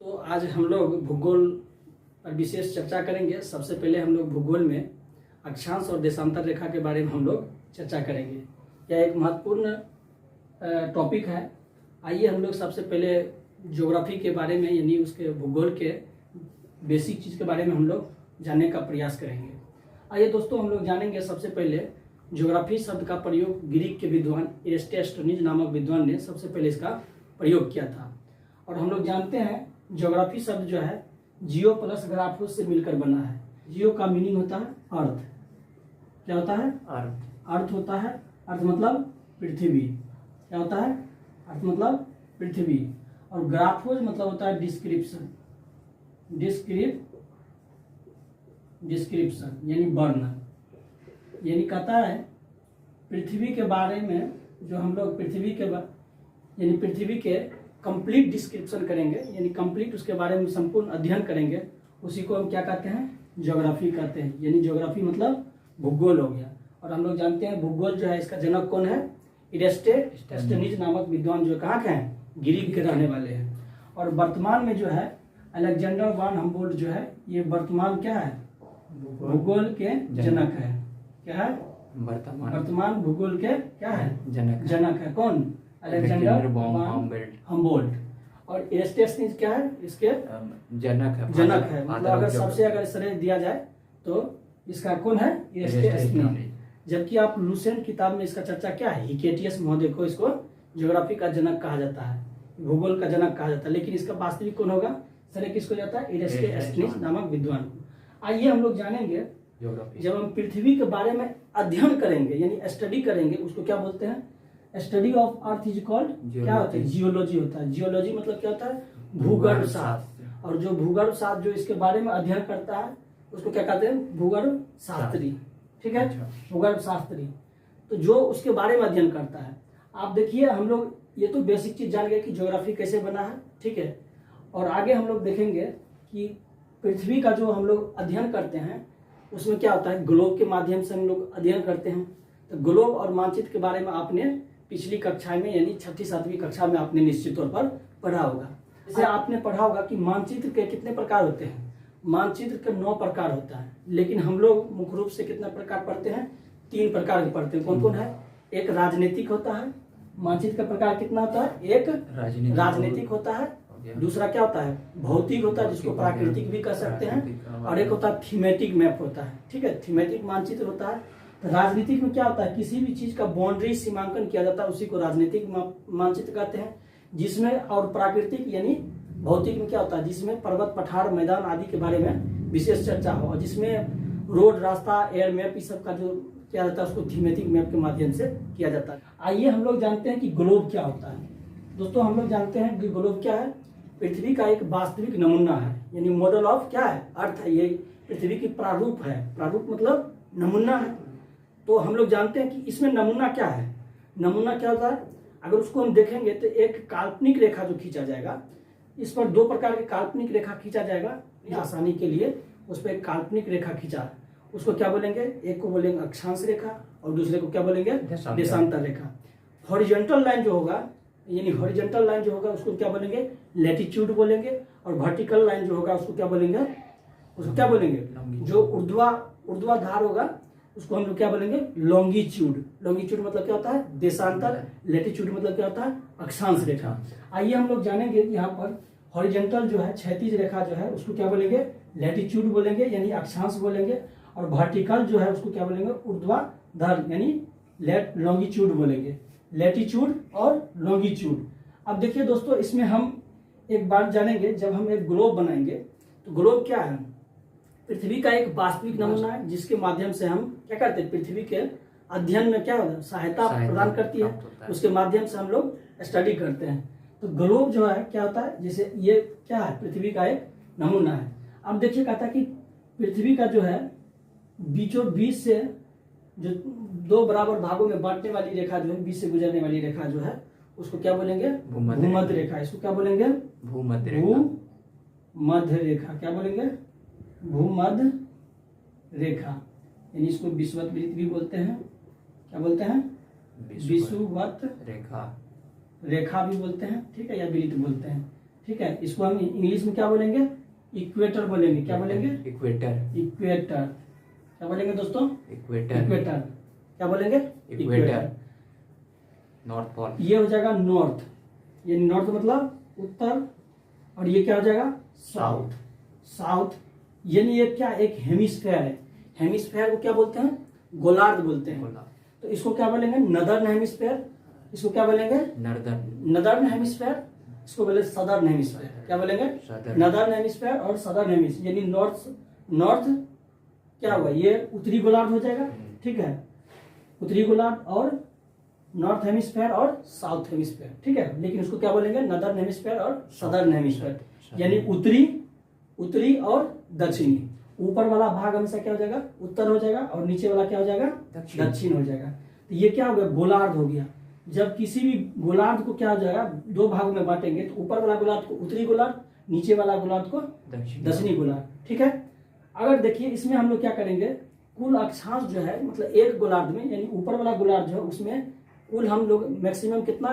तो आज हम लोग भूगोल पर विशेष चर्चा करेंगे। सबसे पहले हम लोग भूगोल में अक्षांश और देशांतर रेखा के बारे में हम लोग चर्चा करेंगे। यह एक महत्वपूर्ण टॉपिक है। आइए हम लोग सबसे पहले ज्योग्राफी के बारे में यानी उसके भूगोल के बेसिक चीज़ के बारे में हम लोग जानने का प्रयास करेंगे। आइए दोस्तों, हम लोग जानेंगे सबसे पहले ज्योग्राफी शब्द का प्रयोग ग्रीक के विद्वान एरिस्टोस्टेनिज नामक विद्वान ने सबसे पहले इसका प्रयोग किया था। और हम लोग जानते हैं ज्योग्राफी शब्द जो है जियो प्लस ग्राफोस से मिलकर बना है। जियो का मीनिंग होता है अर्थ। क्या होता है? अर्थ होता है। अर्थ मतलब पृथ्वी। क्या होता है? अर्थ मतलब पृथ्वी। और ग्राफोस मतलब होता है डिस्क्रिप्शन। डिस्क्रिप्शन यानी वर्णन। यानी कहता है पृथ्वी के बारे में जो हम लोग पृथ्वी के कंप्लीट डिस्क्रिप्शन करेंगे, यानी कंप्लीट उसके बारे में संपूर्ण अध्ययन करेंगे, उसी को हम क्या कहते हैं? ज्योग्राफी कहते हैं। यानी ज्योग्राफी मतलब भूगोल हो गया। और हम लोग जानते हैं भूगोल जो है इसका जनक कौन है? एरिस्टोस्टेनिज नामक विद्वान जो कहाँ के हैं? ग्रीक के रहने वाले हैं। और वर्तमान में जो है अलेक्जेंडर वान हम्बोल्ट जो है ये वर्तमान क्या है? भूगोल के जनक है। क्या है? वर्तमान भूगोल के क्या है? जनक है। कौन? अलेक्जेंडर वान हम्बोल्ट। और एरिस्टोस्टेनिज क्या है? इसके जनक है। मतलब अगर श्रेय दिया जाए तो इसका कौन है? एरिस्टोस्टेनिज। जबकि आप लुसेंट किताब में इसका चर्चा क्या है? हिकेटियस महोदय को इसको ज्योग्राफी का जनक कहा जाता है, भूगोल का जनक कहा जाता है। लेकिन इसका वास्तविक कौन होगा? श्रेय किसको जाता है? एरिस्टोस्टेनिज नामक विद्वान को। आइए हम लोग जानेंगे जब हम पृथ्वी के बारे में अध्ययन करेंगे यानी स्टडी करेंगे, उसको क्या बोलते हैं? Study of earth is called क्या होता है? जियोलॉजी होता है। जियोलॉजी मतलब क्या होता है? भूगर्भ शास्त्र। और जो भूगर्भ शास्त्र जो इसके बारे में अध्ययन करता है उसको क्या कहते हैं? भूगर्भ शास्त्री। ठीक है, भूगर्भ शास्त्री। तो जो उसके बारे में अध्ययन करता है। आप देखिए, हम लोग ये तो बेसिक चीज जान गए कि ज्योग्राफी कैसे बना है। ठीक है, और आगे हम लोग देखेंगे कि पृथ्वी का जो हम लोग अध्ययन करते हैं उसमें क्या होता है? ग्लोब के माध्यम से हम लोग अध्ययन करते हैं। तो ग्लोब और मानचित्र के बारे में आपने पिछली कक्षा में यानी 6ठी-7वीं कक्षा में आपने निश्चित तौर पर पढ़ा होगा। जैसे आपने पढ़ा होगा कि मानचित्र के कितने प्रकार होते हैं? मानचित्र के 9 प्रकार होता है। लेकिन हम लोग मुख्य रूप से कितने प्रकार पढ़ते हैं? 3 प्रकार के पढ़ते हैं। कौन कौन है? एक राजनीतिक होता है। मानचित्र का प्रकार कितना होता है? एक राजनीतिक होता है। दूसरा क्या होता है? भौतिक होता है, जिसको प्राकृतिक भी कह सकते हैं। और एक होता है थीमेटिक मैप होता है। ठीक है, थीमेटिक मानचित्र होता है। तो राजनीतिक में क्या होता है? किसी भी चीज का बाउंड्री सीमांकन किया जाता है, उसी को राजनीतिक मानचित्र कहते हैं। जिसमें और प्राकृतिक यानी भौतिक में क्या होता है? जिसमें पर्वत, पठार, मैदान आदि के बारे में विशेष चर्चा हो, और जिसमें रोड, रास्ता, एयर मैप इस सब का जो किया जाता है उसको थीमेटिक मैप के माध्यम से किया जाता है। आइए हम लोग जानते हैं कि ग्लोब क्या होता है। दोस्तों, हम लोग जानते हैं कि ग्लोब क्या है? पृथ्वी का एक वास्तविक नमूना है, यानी मॉडल ऑफ क्या है? अर्थ है। ये पृथ्वी की प्रारूप है। प्रारूप मतलब नमूना है। तो हम लोग जानते हैं कि इसमें नमूना क्या है? नमूना क्या होता है? अगर उसको हम देखेंगे तो एक काल्पनिक रेखा जो खींचा जाएगा, इस पर 2 प्रकार की काल्पनिक रेखा खींचा जाएगा आसानी के लिए। उस पर एक काल्पनिक रेखा खींचा, उसको क्या बोलेंगे? एक को बोलेंगे अक्षांश रेखा और दूसरे को क्या बोलेंगे? देशांतर रेखा। हॉरिजॉन्टल लाइन जो होगा यानी हॉरिजॉन्टल लाइन जो होगा उसको क्या बोलेंगे? लैटिट्यूड बोलेंगे। और वर्टिकल लाइन जो होगा उसको क्या बोलेंगे? जो ऊर्ध्वाधर होगा उसको हम लोग क्या बोलेंगे? लॉन्गिट्यूड। लॉन्गिट्यूड मतलब क्या होता है? देशांतर। लैटिट्यूड मतलब क्या होता है? अक्षांश रेखा। आइए हम लोग जानेंगे कि यहाँ पर हॉरिजॉन्टल जो है क्षैतिज रेखा जो है उसको क्या बोलेंगे? लैटिट्यूड बोलेंगे यानी अक्षांश बोलेंगे। और वर्टिकल जो है उसको क्या बोलेंगे? ऊर्ध्वाधर यानी लॉन्गिट्यूड बोलेंगे। लैटिट्यूड और लॉन्गिट्यूड। अब देखिए दोस्तों, इसमें हम एक बात जानेंगे। जब हम एक ग्लोब बनाएंगे तो ग्लोब क्या है? पृथ्वी का एक वास्तविक नमूना है, जिसके माध्यम से हम क्या करते हैं? पृथ्वी के अध्ययन में क्या होता है? सहायता प्रदान करती है। उसके माध्यम से हम लोग स्टडी करते हैं। तो ग्लोब जो है क्या होता है? जैसे ये क्या है? पृथ्वी का एक नमूना है। अब देखिए, कहता है कि पृथ्वी का जो है बीचों बीच से जो 2 बराबर भागों में बांटने वाली रेखा जो है, बीच से गुजरने वाली रेखा जो है उसको क्या बोलेंगे? भूमध्य रेखा। इसको क्या बोलेंगे? भूमध्य रेखा। क्या बोलेंगे? भूमध्य रेखा। यानी इसको विषुवत भी बोलते हैं। क्या बोलते हैं? विषुवत रेखा भी बोलते हैं। ठीक है, या वृत्त बोलते हैं। ठीक है। इसको हम इंग्लिश में क्या बोलेंगे, इक्वेटर बोलेंगे। क्या बोलेंगे, इक्वेटर। इक्वेटर। क्या बोलेंगे दोस्तों, इक्वेटर। इक्वेटर। क्या बोलेंगे, इक्वेटर। North pole. ये हो जाएगा नॉर्थ, यानी नॉर्थ मतलब उत्तर, और ये क्या हो जाएगा, साउथ। साउथ यानी ये क्या, एक हेमिस्फेयर है। हेमिस्फेयर को क्या बोलते हैं, गोलार्ध बोलते हैं। तो इसको क्या बोलेंगे, नदर्न हेमिस्फेयर। इसको क्या बोलेंगे, नदर्न हेमिस्फेयर। इसको बोले सदर्न हेमिस्फेयर। क्या बोलेंगे, नदर्न हेमिस्फेयर और सदर्न हेमिस्फेयर, यानी नॉर्थ क्या हुआ, ये उत्तरी गोलार्ध हो जाएगा। ठीक है, उत्तरी गोलार्ध और नॉर्थ हेमिस्फेयर और साउथ हेमिस्फेयर। ठीक है, लेकिन उसको क्या बोलेंगे, नदर्न हेमिस्फेयर और सदर्न हेमिस्फेयर, यानी उत्तरी और दक्षिणी। ऊपर वाला भाग हमेशा क्या हो जाएगा, उत्तर हो जाएगा, और नीचे वाला क्या हो जाएगा, दक्षिण हो जाएगा। तो ये क्या हो गया, गोलार्ध हो गया। जब किसी भी गोलार्ध को क्या हो जाएगा, दो भागों में बांटेंगे, तो ऊपर वाला गोलार्ध को उत्तरी गोलार्ध, नीचे वाला गोलार्ध को दक्षिणी गोलार्ध। ठीक है, अगर देखिए इसमें हम लोग क्या करेंगे, कुल अक्षांश जो है, मतलब एक गोलार्ध में, यानी ऊपर वाला गोलार्ध जो है उसमें कुल हम लोग मैक्सिमम कितना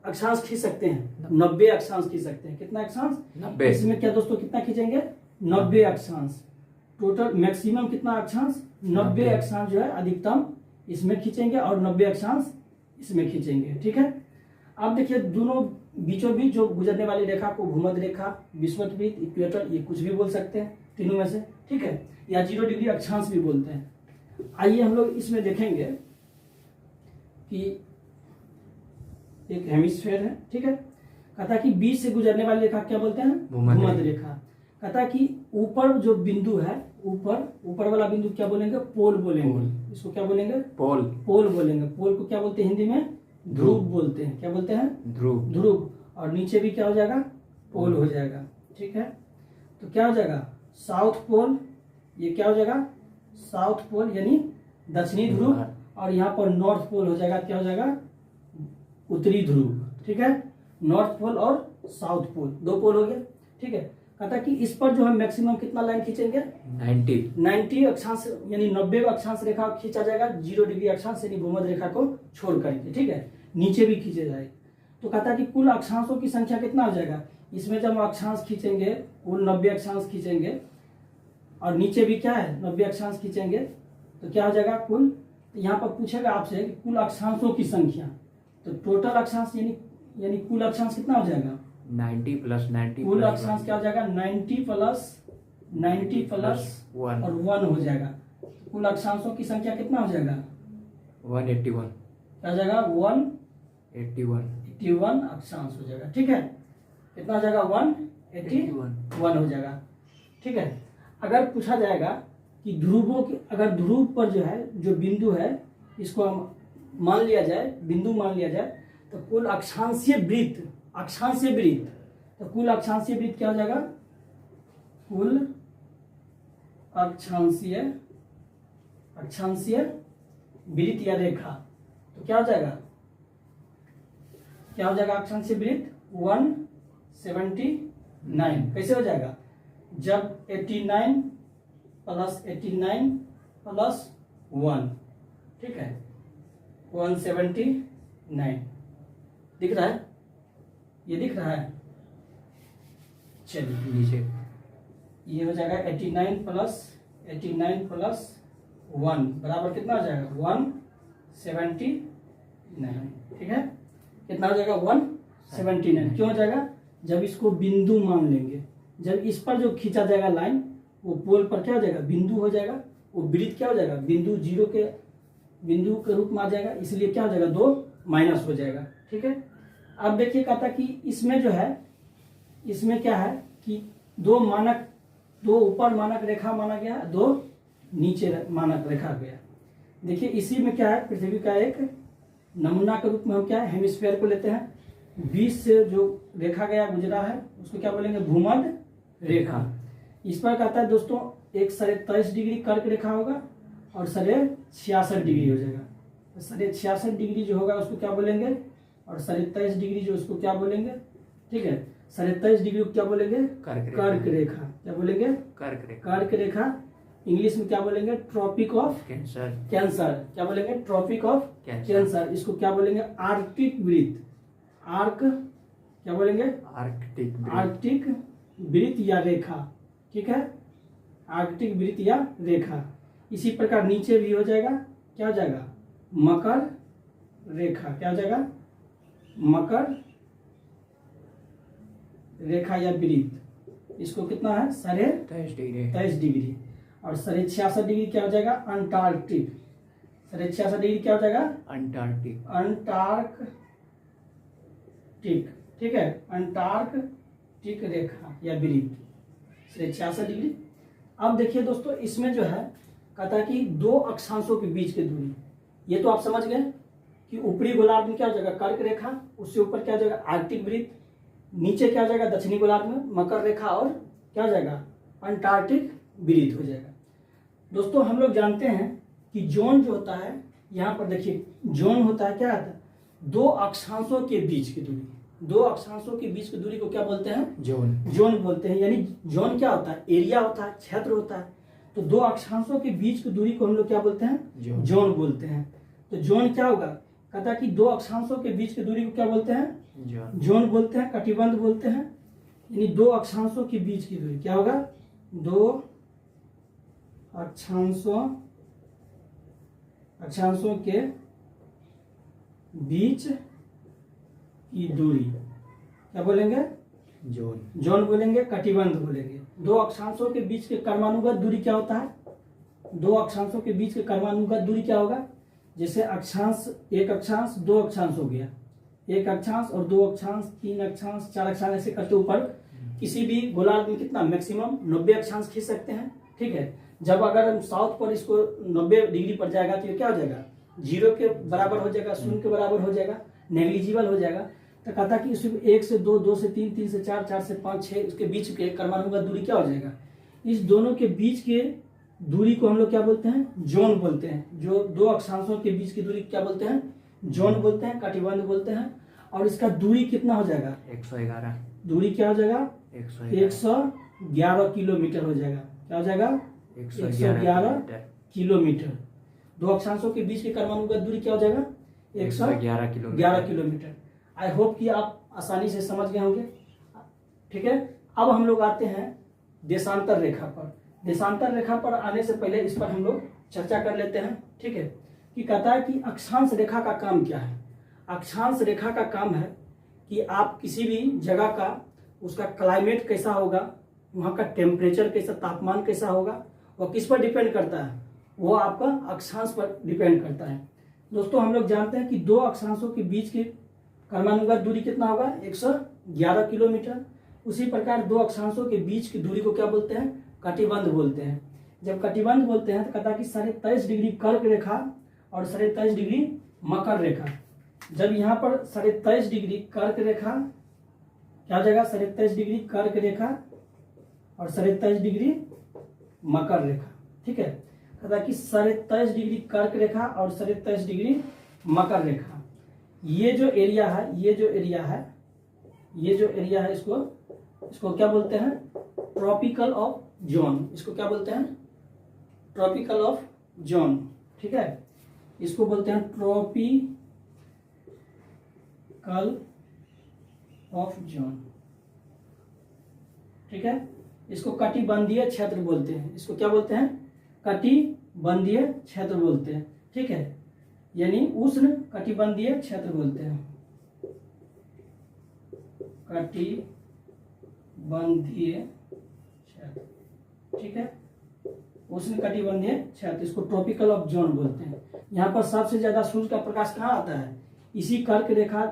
अक्षांश खींच सकते हैं, 90 अक्षांश खींच सकते हैं। कितना अक्षांश, 90। इसमें क्या दोस्तों कितना खींचेंगे, 90 अक्षांश। टोटल मैक्सिमम कितना अक्षांश, 90 अक्षांश जो है अधिकतम इसमें खींचेंगे, और 90 अक्षांश इसमें खींचेंगे। ठीक है, अब देखिए दोनों बीचों बीच जो गुजरने वाली रेखा को भूमध्य रेखा, विषुवत वृत्त, इक्वेटर, ये कुछ भी बोल सकते हैं तीनों में से। ठीक है, या 0 डिग्री अक्षांश भी बोलते हैं। आइए हम लोग इसमें देखेंगे कि एक हेमिस्फेयर है। ठीक है, कहता कि बीच से गुजरने वाली रेखा क्या बोलते हैं, भूमध्य रेखा। कहता कि ऊपर जो बिंदु है, ऊपर वाला बिंदु क्या बोलेंगे, पोल बोलेंगे। इसको क्या बोलेंगे, पोल बोलेंगे। पोल को क्या बोलते हैं हिंदी में, ध्रुव बोलते हैं। क्या बोलते हैं, ध्रुव। और नीचे भी क्या हो जाएगा, पोल हो जाएगा। ठीक है, तो क्या हो जाएगा, साउथ पोल। ये क्या हो जाएगा, साउथ पोल यानी दक्षिणी ध्रुव, और यहाँ पर नॉर्थ पोल हो जाएगा। क्या हो जाएगा, उत्तरी ध्रुव। ठीक है, नॉर्थ पोल और साउथ पोल, दो पोल हो गए। ठीक है, कहता कि इस पर जो है मैक्सिमम कितना लाइन खींचेंगे, 90 अक्षांश, यानी 90 अक्षांश रेखा खींचा जाएगा, 0 डिग्री अक्षांश यानी भूमध्य रेखा को छोड़ करके। ठीक है, नीचे भी खींचे जाए। तो कहता कि कुल अक्षांशों की संख्या कितना हो जाएगा, इसमें जब अक्षांश खींचेंगे, कुल 90 अक्षांश खींचेंगे, और नीचे भी क्या है, 90 अक्षांश खींचेंगे, तो क्या हो जाएगा कुल। तो यहाँ पर पूछेगा आपसे कि कुल अक्षांशों की संख्या, तो टोटल अक्षांश यानी कुल अक्षांश कितना हो जाएगा, 90 + 90 कुल अक्षांश क्या हो जाएगा, 90 प्लस 1 और 1 हो जाएगा। कुल अक्षांशों की संख्या कितना हो जाएगा, 181। क्या हो जाएगा, 181 अक्षांश हो जाएगा। ठीक है, कितना हो जाएगा, 181 हो जाएगा। ठीक है, अगर पूछा जाएगा कि ध्रुवों की, अगर ध्रुव पर जो है, जो बिंदु है, इसको हम मान लिया जाए, बिंदु मान लिया जाए, तो कुल अक्षांशीय वृत्त, तो कुल अक्षांशीय वृत्त क्या हो जाएगा, कुल अक्षांशीय वृत्त या रेखा, तो क्या हो जाएगा, अक्षांशीय वृत्त 179। कैसे हो जाएगा, जब 89 प्लस 1, ठीक है, 179 दिख रहा है, ये दिख रहा है। चलिए नीचे ये हो जाएगा 89 प्लस 1 बराबर कितना हो जाएगा, 179। ठीक है, कितना हो जाएगा, 179। क्यों हो जाएगा, जब इसको बिंदु मान लेंगे, जब इस पर जो खींचा जाएगा लाइन, वो पोल पर क्या हो जाएगा, बिंदु हो जाएगा, वो वृत्त क्या हो जाएगा, बिंदु के रूप में आ जाएगा, इसलिए क्या हो जाएगा, 2 माइनस हो जाएगा। ठीक है, अब देखिए कहता कि इसमें जो है, इसमें क्या है कि दो ऊपर मानक रेखा माना गया, 2 नीचे मानक रेखा गया। देखिए इसी में क्या है, पृथ्वी का एक नमूना के रूप में हम क्या है, हेमिस्फीयर को लेते हैं। बीच से जो रेखा गया गुजरा है, उसको क्या बोलेंगे, भूमध्य रेखा। इस पर कहता है दोस्तों, एक 23.5 डिग्री कर्क रेखा होगा, और 66 डिग्री हो जाएगा। 66 डिग्री जो होगा उसको क्या बोलेंगे, और 23.5 डिग्री जो उसको क्या बोलेंगे। ठीक है, 23.5 डिग्री को क्या बोलेंगे, कर्क रेखा। क्या बोलेंगे, कर्क रेखा। इंग्लिश में क्या बोलेंगे, ट्रॉपिक ऑफ कैंसर। क्या बोलेंगे, ट्रॉपिक ऑफ कैंसर। इसको क्या बोलेंगे, आर्कटिक वृत्त, क्या बोलेंगे? आर्कटिक वृत्त। आर्कटिक वृत्त या रेखा, ठीक है, आर्कटिक वृत्त या रेखा। इसी प्रकार नीचे भी हो जाएगा, क्या हो जाएगा? मकर रेखा। क्या हो जाएगा? मकर रेखा या वृत्त। इसको कितना है? 23.5 डिग्री। और 66.5 क्या हो जाएगा? अंटार्कटिक। 66.5 क्या हो जाएगा? अंटार्कटिक। अंटार्कटिक, ठीक है, अंटार्कटिक रेखा या वृत्त 66 डिग्री। अब देखिए दोस्तों, इसमें जो है कहता है कि दो अक्षांशों के बीच की दूरी, ये तो आप समझ गए कि ऊपरी गोलार्ध में क्या हो जाएगा? कर्क रेखा, उससे ऊपर क्या हो जाएगा? आर्कटिक वृत्त, नीचे क्या हो जाएगा? दक्षिणी गोलार्ध में मकर रेखा, और क्या हो जाएगा? अंटार्कटिक वृत्त हो जाएगा। दोस्तों हम लोग जानते हैं कि जोन जो होता है, यहाँ पर देखिए जोन होता है, क्या होता है? दो अक्षांशों के बीच की दूरी। दो अक्षांशों के बीच की दूरी को क्या बोलते हैं? जोन। जोन बोलते हैं। यानी जोन क्या होता है? एरिया होता है, क्षेत्र होता है। तो दो अक्षांशों के बीच की दूरी को हम लोग क्या बोलते हैं? जोन बोलते हैं। तो जोन क्या होगा? कहता है कि दो अक्षांशों के बीच की दूरी को क्या बोलते हैं? जोन बोलते हैं, कटिबंध बोलते हैं। यानी दो अक्षांशों के बीच की दूरी क्या होगा? दो अक्षांशों के बीच की दूरी क्या बोलेंगे? जोन। जोन बोलेंगे, कटिबंध बोलेंगे। दो अक्षांशों के बीच के कर्मानुगत दूरी क्या होता है? दो अक्षांशों के बीच के कर्मानुगत दूरी क्या होगा? जैसे अक्षांश, एक अक्षांश, दो अक्षांश हो गया, एक अक्षांश और दो अक्षांश, तीन अक्षांश, चार अक्षांश, ऐसे करते ऊपर किसी भी गोलार्ध में कितना मैक्सिमम 90 अक्षांश खींच सकते हैं, ठीक है। जब अगर हम साउथ पर इसको 90 डिग्री पर जाएगा तो ये क्या हो जाएगा? 0 के बराबर हो जाएगा, 0 के बराबर हो जाएगा, नेग्लिजिबल हो जाएगा। तो कहता कि इसमें 1 से 2, 2 से 3, 3 से 4, 4 से 5, 6 उसके बीच के कर्मानुगत दूरी क्या हो जाएगा? इस दोनों के बीच के दूरी को हम लोग क्या बोलते हैं? जोन बोलते हैं। जो दो अक्षांशों के बीच की दूरी क्या बोलते हैं? जोन बोलते हैं, कटिबंध बोलते हैं। और इसका दूरी कितना हो जाएगा? 111। दूरी क्या हो जाएगा? 111 किलोमीटर हो जाएगा। क्या हो जाएगा? 111 किलोमीटर। दो अक्षांशों के बीच की कर्मानुगत दूरी क्या हो जाएगा? 111 किलोमीटर। आई होप कि आप आसानी से समझ गए होंगे, ठीक है। अब हम लोग आते हैं देशांतर रेखा पर। देशांतर रेखा पर आने से पहले इस पर हम लोग चर्चा कर लेते हैं, ठीक है। कि कहता है कि अक्षांश रेखा का काम क्या है? अक्षांश रेखा का काम है कि आप किसी भी जगह का, उसका क्लाइमेट कैसा होगा, वहाँ का टेम्परेचर कैसा, तापमान कैसा होगा, वह किस पर डिपेंड करता है? वो आपका अक्षांश पर डिपेंड करता है। दोस्तों हम लोग जानते हैं कि दो अक्षांशों के बीच की कर्मानुगत दूरी कितना होगा? 111 किलोमीटर। उसी प्रकार दो अक्षांशों के बीच की दूरी को क्या बोलते हैं? कटिबंध बोलते हैं। जब कटिबंध बोलते हैं तो कहता है कि 23.5 डिग्री कर्क रेखा और 23.5 डिग्री मकर रेखा। जब यहाँ पर 23.5 डिग्री कर्क रेखा क्या हो जाएगा? 23.5 डिग्री कर्क रेखा और 23.5 डिग्री मकर रेखा, ठीक है। कहता है कि 23.5 डिग्री कर्क रेखा और 23.5 डिग्री मकर रेखा। ये जो एरिया है, इसको क्या बोलते हैं? Tropical of zone. इसको क्या बोलते हैं? ट्रॉपिकल ऑफ जोन, ठीक है। इसको बोलते हैं ट्रॉपिकल ऑफ जोन, ठीक है। इसको कटिबंधीय क्षेत्र बोलते हैं। इसको क्या बोलते हैं? कटिबंधीय क्षेत्र बोलते हैं, ठीक है। यानी उष्ण कटिबंधीय क्षेत्र बोलते हैं, कटिबंधीय क्षेत्र, ठीक है। उष्ण कटिबंधीय क्षेत्र, इसको ट्रॉपिकल ऑफ जोन बोलते हैं। यहाँ पर सबसे ज्यादा सूर्य का प्रकाश कहाँ आता है? इसी कर्क रेखा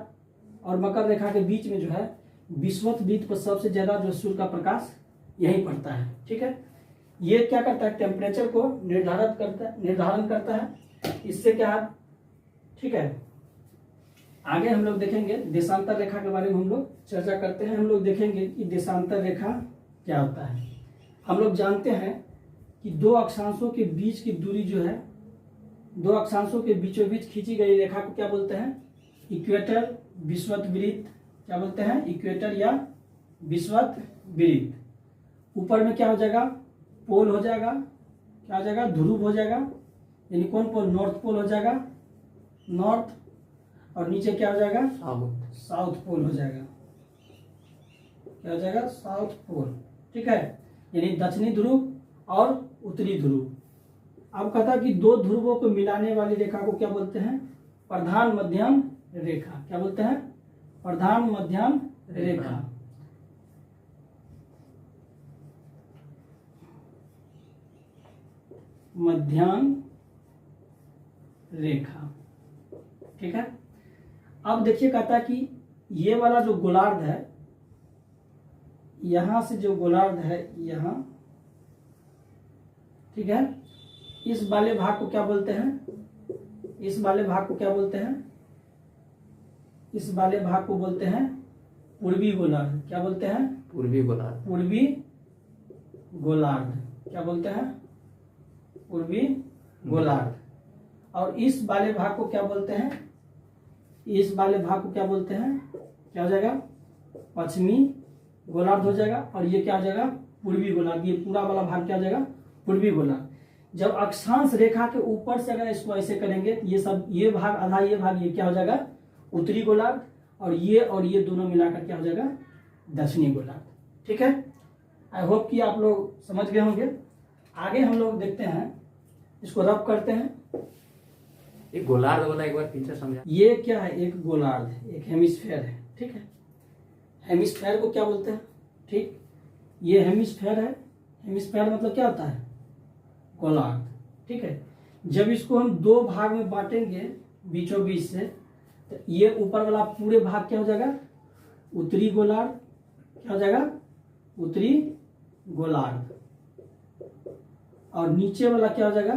और मकर रेखा के बीच में जो है विषुवत वृत्त पर सबसे ज्यादा जो सूर्य का प्रकाश यहीं पड़ता है, ठीक है। ये क्या करता है? टेम्परेचर को निर्धारण करता है। इससे क्या है, ठीक है। आगे हम लोग देखेंगे देशांतर रेखा के बारे में, हम लोग चर्चा करते हैं। हम लोग देखेंगे कि देशांतर रेखा क्या होता है। हम लोग जानते हैं कि दो अक्षांशों के बीच की दूरी जो है, दो अक्षांशों के बीचों बीच खींची गई रेखा को क्या बोलते हैं? इक्वेटर, विषुवत वृत्त। क्या बोलते हैं? इक्वेटर या विषुवत वृत्त। ऊपर में क्या हो जाएगा? पोल हो जाएगा। क्या हो जाएगा? ध्रुव हो जाएगा। यानी कौन पोल? नॉर्थ पोल हो जाएगा, नॉर्थ। और नीचे क्या हो जाएगा? साउथ। साउथ पोल हो जाएगा, क्या हो जाएगा, साउथ पोल। ठीक है, यानी दक्षिणी ध्रुव और उत्तरी ध्रुव। अब कहता है कि दो ध्रुवों को मिलाने वाली रेखा को क्या बोलते हैं, प्रधान मध्यम रेखा। क्या बोलते हैं, प्रधान मध्यम रेखा। मध्याह्न रेखा। ठीक है, अब देखिए कहता है कि ये वाला जो गोलार्ध है, यहां से जो गोलार्ध है यहां, ठीक है, इस वाले भाग को क्या बोलते हैं, इस वाले भाग को क्या बोलते हैं, इस वाले भाग को बोलते हैं पूर्वी गोलार्ध। क्या बोलते हैं, पूर्वी गोलार्ध। पूर्वी गोलार्ध। क्या बोलते हैं, पूर्वी गोलार्ध। और इस वाले भाग को क्या बोलते हैं, इस वाले भाग को क्या बोलते हैं, क्या हो जाएगा, पश्चिमी गोलार्ध हो जाएगा। और ये क्या हो जाएगा, पूर्वी गोलार्ध। ये पूरा वाला भाग क्या हो जाएगा, पूर्वी गोलार्ध। जब अक्षांश रेखा के ऊपर से अगर इसको ऐसे करेंगे, ये सब, ये भाग आधा, ये भाग, ये क्या हो जाएगा, उत्तरी गोलार्ध। और ये दोनों मिलाकर क्या हो जाएगा, दक्षिणी गोलार्ध। ठीक है, आई होप कि आप लोग समझ गए होंगे। आगे हम लोग देखते हैं, इसको रब करते हैं। एक गोलार्ध वाला एक बार फिर से समझा। ये क्या है, एक गोलार्ध, एक हेमिस्फेयर है। ठीक है, हेमिस्फेयर को क्या बोलते हैं, ठीक, ये हेमिस्फेयर है। हेमिस्फेयर मतलब क्या होता है, गोलार्ध। ठीक है, जब इसको हम दो भाग में बांटेंगे बीचों बीच से, तो ये ऊपर वाला पूरे भाग क्या हो जाएगा, उत्तरी गोलार्ध। क्या हो जाएगा, उत्तरी गोलार्ध। और नीचे वाला क्या हो जाएगा,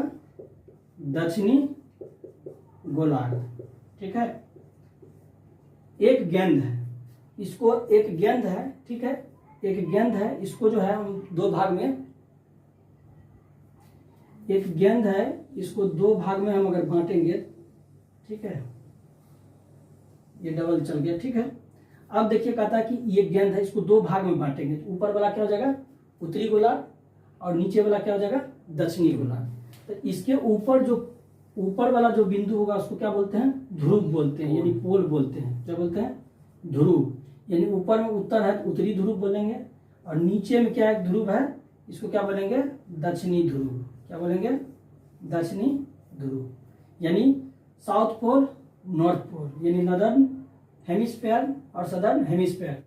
दक्षिणी गोलार्ध। ठीक है, एक गेंद है, इसको एक गेंद है, ठीक है, एक गेंद है, इसको जो है हम दो भाग में, एक गेंद है, इसको दो भाग में हम अगर बांटेंगे, ठीक है, ये डबल चल गया। ठीक है, अब देखिए कहता है कि ये गेंद है, इसको दो भाग में बांटेंगे, तो ऊपर वाला क्या हो जाएगा, उत्तरी गोलार्ध, और नीचे वाला क्या हो जाएगा, दक्षिणी गोलार्ध। तो इसके ऊपर जो ऊपर वाला जो बिंदु होगा उसको क्या बोलते हैं, ध्रुव बोलते हैं, यानी पोल बोलते हैं। क्या बोलते हैं, ध्रुव। यानी ऊपर में उत्तर है तो उत्तरी ध्रुव बोलेंगे, और नीचे में क्या एक ध्रुव है, इसको क्या बोलेंगे, दक्षिणी ध्रुव। क्या बोलेंगे, दक्षिणी ध्रुव। यानी साउथ पोल, नॉर्थ पोल, यानी नॉर्दर्न हेमिस्फीयर और सदर्न हेमिस्फीयर।